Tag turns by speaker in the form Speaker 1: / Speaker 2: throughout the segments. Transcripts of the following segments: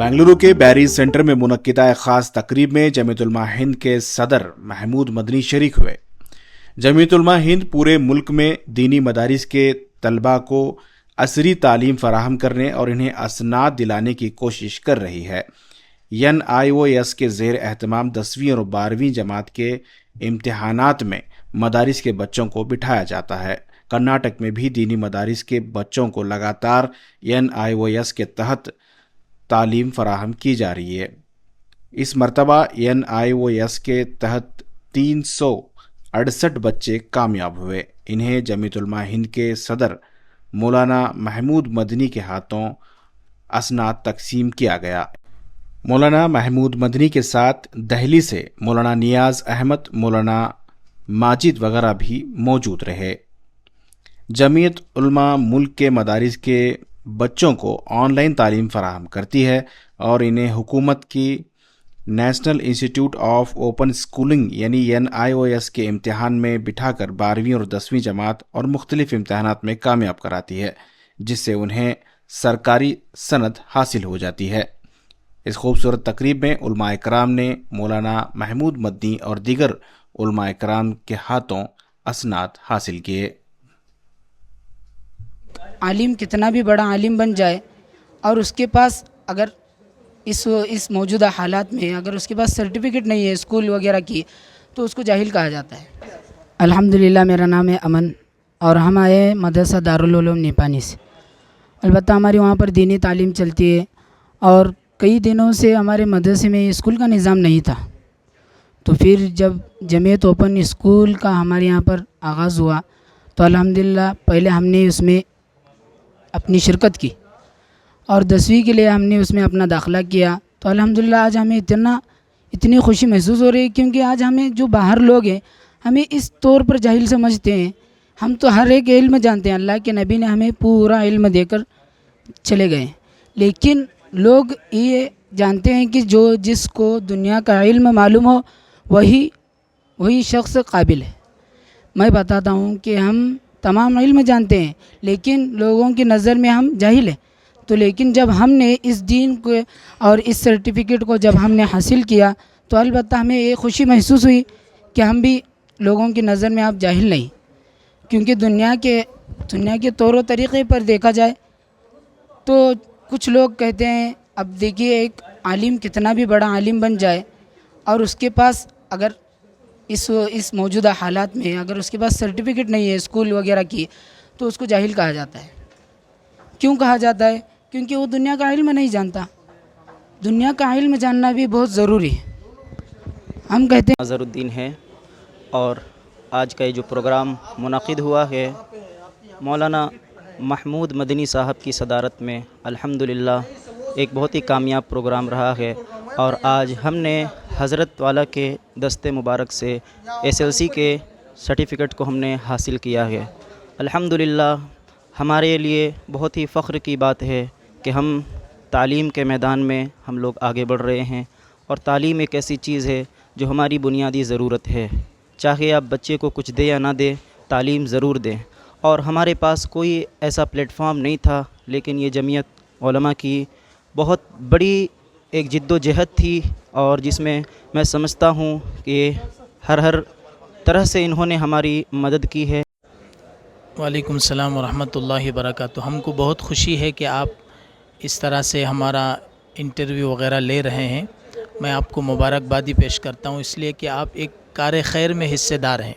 Speaker 1: बेंगलुरु के बैरी सेंटर में मुनक्किदा एक खास तकरीब में जमीयत उलमा हिंद के सदर महमूद मदनी शरीक हुए। जमीयत उलमा हिंद पूरे मुल्क में दीनी मदारिस के तलबा को असरी तालीम फराहम करने और इन्हें असनाद दिलाने की कोशिश कर रही है। NIOS के ज़ेर एहतमाम 10वीं और 12वीं जमात के इम्तिहानात में मदारिस के बच्चों को बिठाया जाता है। कर्नाटक में भी दीनी मदारिस के बच्चों को लगातार NIOS के तहत तालीम फराहम की जा रही है। इस मरतबा NIOS के तहत 368 बच्चे कामयाब हुए। इन्हें जमीयत उलमा हिंद के सदर मौलाना महमूद मदनी के हाथों असनाद तकसीम किया गया। मौलाना महमूद मदनी के साथ दहली से मौलाना नियाज अहमद, मौलाना माजिद वगैरह भी मौजूद रहे। जमीयत उलमा मुल्क के मदारिस के बच्चों को ऑनलाइन तालीम फराहम करती है और इन्हें हुकूमत की national institute of open schooling यानी NIOS के इम्तिहान में बिठाकर 12वीं और 10वीं जमात और मुख्तलिफ इम्तिहानात में कामयाब कराती है, जिससे उन्हें सरकारी सनद हासिल हो जाती है। इस खूबसूरत तकरीब में उलमा इकराम ने मौलाना महमूद मदनी और दीगर उलमा इकराम के हाथों असनाद हासिल किए।
Speaker 2: आलिम कितना भी बड़ा आलिम बन जाए और उसके पास अगर इस मौजूदा हालात में अगर उसके पास सर्टिफिकेट नहीं है स्कूल वगैरह की, तो उसको जाहिल कहा जाता है। अल्हम्दुलिल्लाह, मेरा नाम है अमन और हम आए मदरसा दारुल उलूम निपानी से। अलबत्ता हमारी वहाँ पर दीनी तालीम चलती है और कई दिनों से हमारे मदरसे में स्कूल का निज़ाम नहीं था। तो फिर जब जमीयत ओपन स्कूल का हमारे यहाँ पर आगाज़ हुआ तो अल्हम्दुलिल्लाह पहले हमने उसमें अपनी शिरकत की और 10वीं के लिए हमने उसमें अपना दाखिला किया। तो अल्हम्दुलिल्लाह आज हमें इतनी खुशी महसूस हो रही है, क्योंकि आज हमें जो बाहर लोग हैं हमें इस तौर पर जाहिल समझते हैं। हम तो हर एक इल्म जानते हैं, अल्लाह के नबी ने हमें पूरा इल्म देकर चले गए, लेकिन लोग ये जानते हैं कि जिसको दुनिया का इल्म मालूम हो वही शख्स काबिल है। मैं बताता हूँ कि हम तमाम इल्म जानते हैं लेकिन लोगों की नज़र में हम जाहिल हैं। तो लेकिन जब हमने इस दीन को और इस सर्टिफिकेट को जब हमने हासिल किया तो अलबत्ता हमें ये खुशी महसूस हुई कि हम भी लोगों की नज़र में अब जाहिल नहीं। क्योंकि दुनिया के तौर तरीक़े पर देखा जाए तो कुछ लोग कहते हैं, अब देखिए एक आलिम कितना भी बड़ा आलिम बन जाए और उसके पास अगर इस मौजूदा हालात में अगर उसके पास सर्टिफिकेट नहीं है स्कूल वगैरह की, तो उसको जाहिल कहा जाता है। क्यों कहा जाता है? क्योंकि वो दुनिया का इल्म नहीं जानता। दुनिया का इल्म जानना भी बहुत ज़रूरी है। हम कहते हैं
Speaker 3: अज़हरुद्दीन है और आज का ये जो प्रोग्राम मुनक़िद हुआ है मौलाना महमूद मदनी साहब की सदारत में अल्हम्दुलिल्लाह एक बहुत ही कामयाब प्रोग्राम रहा है। और आज हमने हज़रत वाला के दस्ते मुबारक से SLC के सर्टिफ़िकेट को हमने हासिल किया है। अल्हम्दुलिल्लाह हमारे लिए बहुत ही फ़ख्र की बात है कि हम तालीम के मैदान में हम लोग आगे बढ़ रहे हैं। और तालीम एक ऐसी चीज़ है जो हमारी बुनियादी ज़रूरत है। चाहे आप बच्चे को कुछ दे या ना दे, तालीम ज़रूर दें। और हमारे पास कोई ऐसा प्लेटफॉर्म नहीं था, लेकिन ये जमीयत उलमा की बहुत बड़ी एक जिद्दोजहद थी और जिसमें मैं समझता हूँ कि हर तरह से इन्होंने हमारी मदद की है।
Speaker 4: वालेकुम सलाम व रहमतुल्लाहि व बरकातुहू। हमको बहुत खुशी है कि आप इस तरह से हमारा इंटरव्यू वगैरह ले रहे हैं। मैं आपको मुबारकबादी पेश करता हूँ इसलिए कि आप एक कार खैर में हिस्सेदार हैं।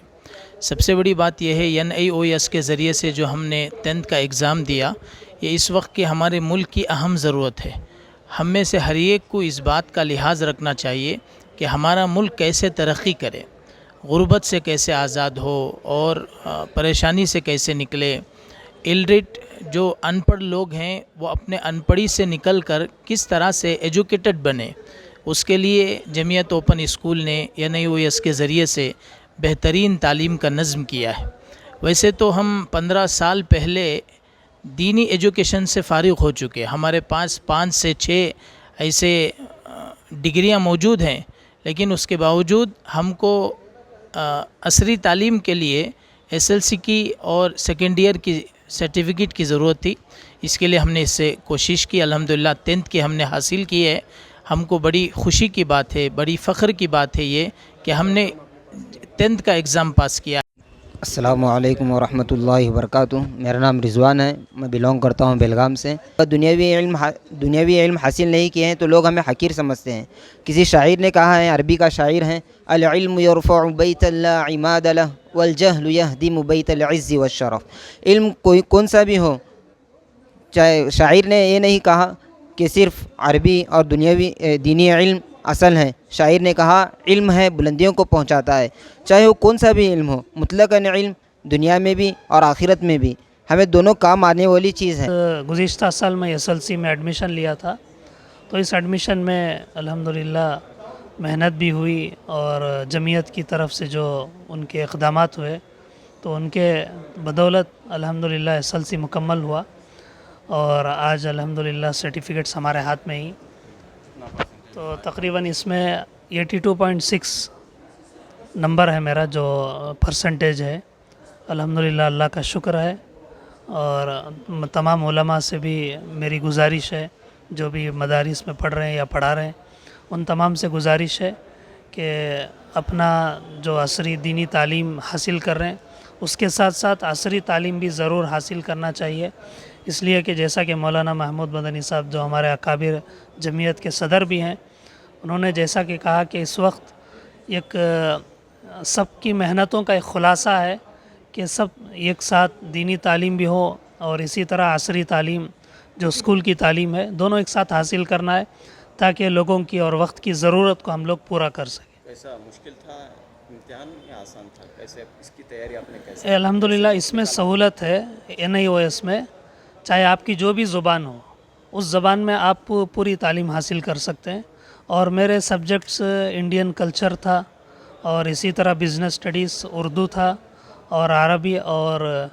Speaker 4: सबसे बड़ी बात यह है NIOS के ज़रिए से जो हमने 10th का एग्ज़ाम दिया, ये इस वक्त की हमारे मुल्क की अहम ज़रूरत है। हम में से हर एक को इस बात का लिहाज रखना चाहिए कि हमारा मुल्क कैसे तरक्की करे, गुर्बत से कैसे आज़ाद हो और परेशानी से कैसे निकले। इलरिट जो अनपढ़ लोग हैं वो अपने अनपढ़ी से निकल कर किस तरह से एजुकेटेड बने, उसके लिए जमीयत ओपन स्कूल ने NIOS के ज़रिए से बेहतरीन तालीम का नज़्म किया है। वैसे तो हम 15 साल पहले दीनी एजुकेशन से फ़ारिग़ हो चुके। हमारे पास 5 से 6 ऐसे डिग्रियां मौजूद हैं, लेकिन उसके बावजूद हमको असरी तालीम के लिए SLC की और सेकेंड ईयर की सर्टिफिकेट की ज़रूरत थी, इसके लिए हमने इससे कोशिश की। अल्हम्दुलिल्लाह 10th की हमने हासिल की है। हमको बड़ी खुशी की बात है, बड़ी फ़ख्र की बात है ये कि हमने 10th का एग्ज़ाम पास किया।
Speaker 5: अस्सलामु अलैकुम वरहमतुल्लाहि वबरकातुहू। मेरा नाम रिजवान है, मैं बिलोंग करता हूँ बेलगाम से। दुनियावी इल्म हासिल नहीं किए हैं तो लोग हमें हकीर समझते हैं। किसी शायर ने कहा है, अरबी का शायर है, अल इल्म यरफ़उ बैतल ला इमाद लह वल जहलु यहदिमु बैतल इज़्ज़ि वश्शरफ़। इल्म कोई कौन सा भी हो, चाहे शायर ने ये नहीं कहा कि सिर्फ़ अरबी और दुनियावी दीनी इल्म असल है। शायर ने कहा, इल्म है बुलंदियों को पहुंचाता है, चाहे वो कौन सा भी इल्म हो। मुतलक़न इल्म दुनिया में भी और आखिरत में भी हमें दोनों काम आने वाली चीज़ है।
Speaker 6: गुज़िश्ता साल में SLC में एडमिशन लिया था, तो इस एडमिशन में अल्हम्दुलिल्लाह मेहनत भी हुई और जमीयत की तरफ से जो उनके इक़दामात हुए तो उनके बदौलत अल्हम्दुलिल्लाह SLC मुकम्मल हुआ और आज अल्हम्दुलिल्लाह सर्टिफ़िकेट्स हमारे हाथ में ही। तो तकरीबन इसमें 82.6 नंबर है मेरा, जो परसेंटेज है। अल्हम्दुलिल्लाह अल्लाह का शुक्र है। और तमाम उलमा से भी मेरी गुजारिश है, जो भी मदारिस में पढ़ रहे हैं या पढ़ा रहे हैं, उन तमाम से गुजारिश है कि अपना जो असरी दीनी तालीम हासिल कर रहे हैं उसके साथ साथ असरी तालीम भी ज़रूर हासिल करना चाहिए। इसलिए कि जैसा कि मौलाना महमूद मदनी साहब जो हमारे अकाबिर जमीयत के सदर भी हैं, उन्होंने जैसा कि कहा कि इस वक्त एक सबकी मेहनतों का एक ख़ुलासा है कि सब एक साथ दीनी तालीम भी हो और इसी तरह असरी तालीम जो स्कूल की तालीम है, दोनों एक साथ हासिल करना है ताकि लोगों की और वक्त की ज़रूरत को हम लोग पूरा कर सकें।
Speaker 7: कैसा मुश्किल था इम्तिहान या आसान था, कैसे इसकी तैयारी आपने कैसे?
Speaker 6: अल्हम्दुलिल्लाह इसमें सहूलत है NIOS में, चाहे आपकी जो भी ज़ुबान हो उस ज़बान में आप पूरी तालीम हासिल कर सकते हैं। और मेरे सब्जेक्ट्स इंडियन कल्चर था और इसी तरह बिज़नेस स्टडीज़ उर्दू था और अरबी और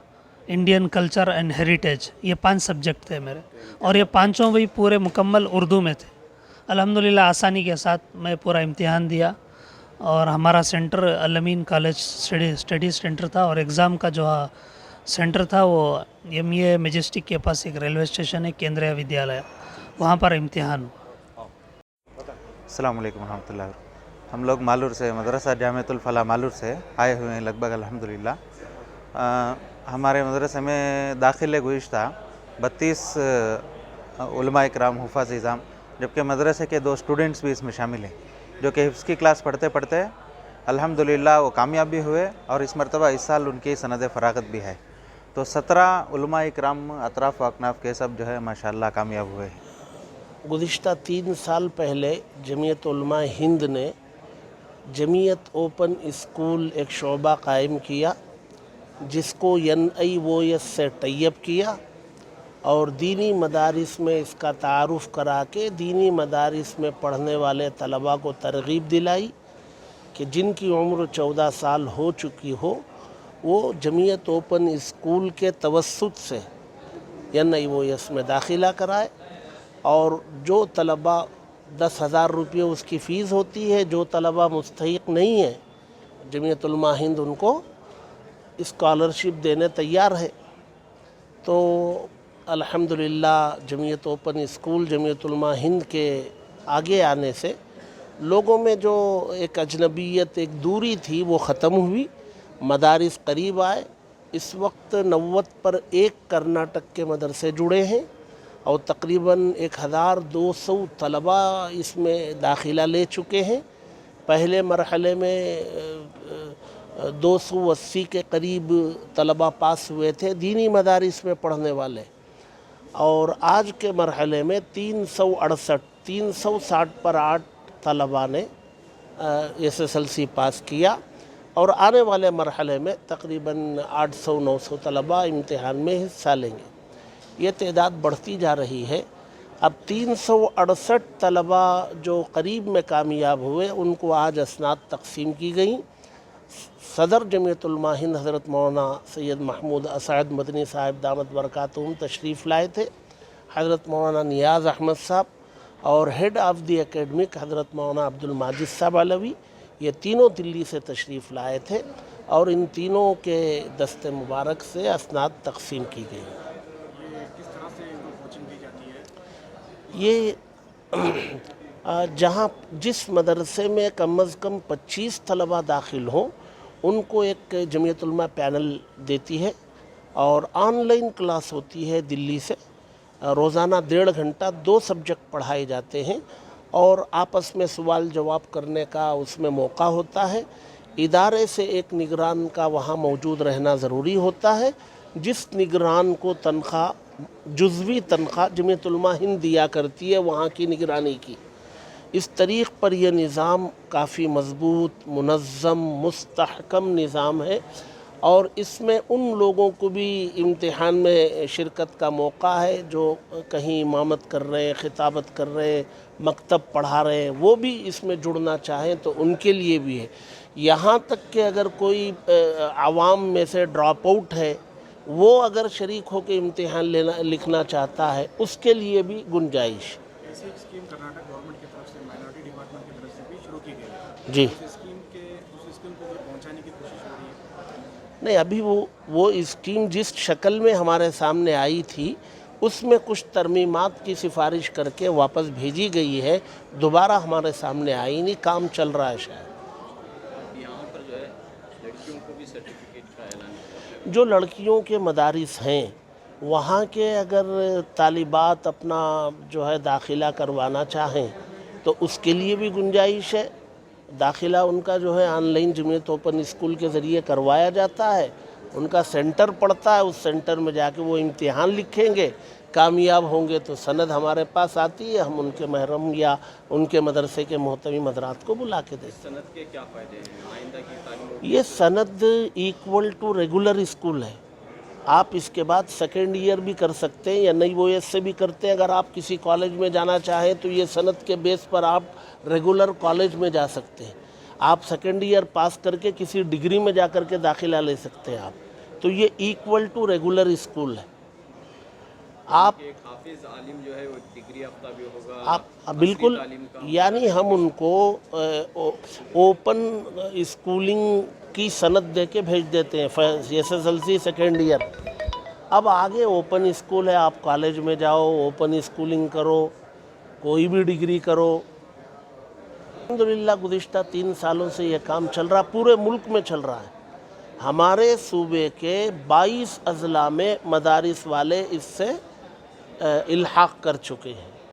Speaker 6: इंडियन कल्चर एंड हेरिटेज, ये 5 सब्जेक्ट थे मेरे और ये पांचों भी पूरे मुकम्मल उर्दू में थे। अल्हम्दुलिल्लाह आसानी के साथ मैं पूरा इम्तिहान दिया और हमारा centre Al-Ameen college study centre था और एग्ज़ाम का जो सेंटर था वो MA मेजेस्टिक के पास एक रेलवे स्टेशन है, केंद्रीय विद्यालय, वहाँ पर इम्तिहान हुआ।
Speaker 8: अस्सलाम वालेकुम रहमतुल्लाह। हम लोग मालूर से, मदरसा जामियतुल फलाह मालूर से आए हुए हैं लगभग अल्हम्दुलिल्लाह। हमारे मदरसे में दाखिले गुज़िश्ता 32 उलमा इकराम हुफ़ाज़ इज़ाम, जबकि मदरसे के 2 स्टूडेंट्स भी इसमें शामिल हैं जो कि हिफ्ज़ की क्लास पढ़ते पढ़ते अल्हम्दुलिल्लाह वो कामयाब भी हुए और इस मरतबा इस साल उनकी सनद फ़राग़त भी है। तो 17 उलमा इकराम अतराफ़ व अकनाफ़ के सब जो है माशाअल्लाह कामयाब हुए हैं।
Speaker 9: गुज़िश्ता 3 साल पहले जमीयत उलमा हिंद ने जमीयत ओपन स्कूल एक शोबा कायम किया जिसको NIOS से टाइप किया और दीनी मदारिस में इसका तारुफ़ करा के दीनी मदारिस में पढ़ने वाले तलबा को तरग़ीब दिलाई कि जिनकी उम्र 14 साल हो चुकी हो वो जमीयत ओपन स्कूल के तवस्सुत से NIOS में दाखिला कराए और जो तलबा 10,000 रुपये उसकी फ़ीस होती है, जो तलबा मुस्तहिक़ नहीं है जमीयत उलमा हिंद उनको स्कॉलरशिप देने तैयार है। तो अल्हम्दुलिल्लाह जमीयत ओपन स्कूल जमीयत उलमा हिंद के आगे आने से लोगों में जो एक अजनबियत, एक दूरी थी वो ख़त्म हुई, मदारिस करीब आए। इस वक्त 90 पर 1 कर्नाटक के मदरसे जुड़े हैं और तकरीबन 1200 तलबा इसमें दाखिला ले चुके हैं। पहले मरहले में 280 के करीब तलबा पास हुए थे दीनी मदारिस में पढ़ने वाले और आज के मरहले में 360 पर 8 तलबा ने SSLC पास किया और आने वाले मरहले में तकरीबन 800-900 तलबा इम्तिहान में हिस्सा लेंगे। ये तादाद बढ़ती जा रही है। अब 368 तलबा जो करीब में कामयाब हुए उनको आज असनाद तकसीम की गई। सदर जमीयत उलमा हिंद हज़रत मौलाना सैयद महमूद असद मदनी साहब दामत बरकातुहुम तशरीफ़ लाए थे, हज़रत मौलाना नियाज़ अहमद साहब और हेड ऑफ़ द एकेडमिक हज़रत मौलाना अब्दुल माजिद साहब अलवी, ये तीनों दिल्ली से तशरीफ़ लाए थे। اور ان تینوں کے دست مبارک سے اسناد تقسیم کی گئی. یہ جہاں جس مدرسے میں کم از کم 25 طلبہ داخل ہوں ان کو ایک جمعیت علماء پینل دیتی ہے اور آن لائن کلاس ہوتی ہے دلی سے. روزانہ 1.5 گھنٹہ 2 سبجیکٹ پڑھائے جاتے ہیں اور آپس میں سوال جواب کرنے کا اس میں موقع ہوتا ہے. ادارے سے ایک نگران کا وہاں موجود رہنا ضروری ہوتا ہے جس نگران کو تنخواہ جزوی تنخواہ جمعیت علماء ہند دیا کرتی ہے وہاں کی نگرانی کی. اس طریق پر یہ نظام کافی مضبوط، منظم، مستحکم نظام ہے اور اس میں ان لوگوں کو بھی امتحان میں شرکت کا موقع ہے جو کہیں امامت کر رہے، خطابت کر رہے، مکتب پڑھا رہے، وہ بھی اس میں جڑنا چاہیں تو ان کے لیے بھی ہے. یہاں تک کہ اگر کوئی عوام میں سے ڈراپ آؤٹ ہے وہ اگر شریک ہو کے امتحان لکھنا چاہتا ہے اس کے لیے بھی گنجائش.
Speaker 1: ایسی اسکیم کرناٹک گورنمنٹ کی طرف سے مائنورٹی ڈپارٹمنٹ کی طرف سے بھی شروع کی گئی ہے.
Speaker 9: جی
Speaker 1: اس اسکیم کو پہنچانے کی کوشش ہو رہی ہے.
Speaker 9: نہیں، ابھی وہ اسکیم جس شکل میں ہمارے سامنے آئی تھی اس میں کچھ ترمیمات کی سفارش کر کے واپس بھیجی گئی ہے، دوبارہ ہمارے سامنے آئی نہیں. کام چل رہا ہے. شاید
Speaker 7: یہاں پر جو ہے لڑکیوں کو بھی سرٹیفکیٹ کا اعلان کیا ہے.
Speaker 9: جو لڑکیوں کے مدارس ہیں وہاں کے اگر طالبات اپنا جو ہے داخلہ کروانا چاہیں تو اس کے لیے بھی گنجائش ہے. داخلہ ان کا جو ہے on line Jamiat open school کے ذریعے کروایا جاتا ہے. ان کا سینٹر پڑتا ہے، اس سینٹر میں جا کے وہ امتحان لکھیں گے. کامیاب ہوں گے تو سند ہمارے پاس آتی ہے، ہم ان کے محرم یا ان کے مدرسے کے محتمم حضرات کو بلا کے دیتے ہیں.
Speaker 7: سند کے کیا فائدے ہیں آئندہ کی تعلیم؟
Speaker 9: یہ سند ایکول ٹو ریگولر اسکول ہے. آپ اس کے بعد سیکنڈ ایئر بھی کر سکتے ہیں یا نئی او ایس سے بھی کرتے ہیں. اگر آپ کسی کالج میں جانا چاہیں تو یہ سند کے بیس پر آپ ریگولر کالج میں جا سکتے ہیں. آپ سیکنڈ ایئر پاس کر کے کسی ڈگری میں جا کر کے داخلہ لے سکتے ہیں آپ. تو یہ ایکول ٹو ریگولر اسکول ہے. آپ
Speaker 7: ایک حافظ عالم جو ہے وہ ڈگری یافتہ بھی ہوگا.
Speaker 9: آپ بالکل، یعنی ہم ان کو اوپن اسکولنگ کی سند دے کے بھیج دیتے ہیں. S S L C second year, اب آگے اوپن اسکول ہے، آپ کالج میں جاؤ، اوپن اسکولنگ کرو، کوئی بھی ڈگری کرو. الحمدللہ گزشتہ 3 سالوں سے یہ کام چل رہا، پورے ملک میں چل رہا ہے. ہمارے صوبے کے 22 اضلاع میں مدارس والے اس سے الحاق کر چکے ہیں.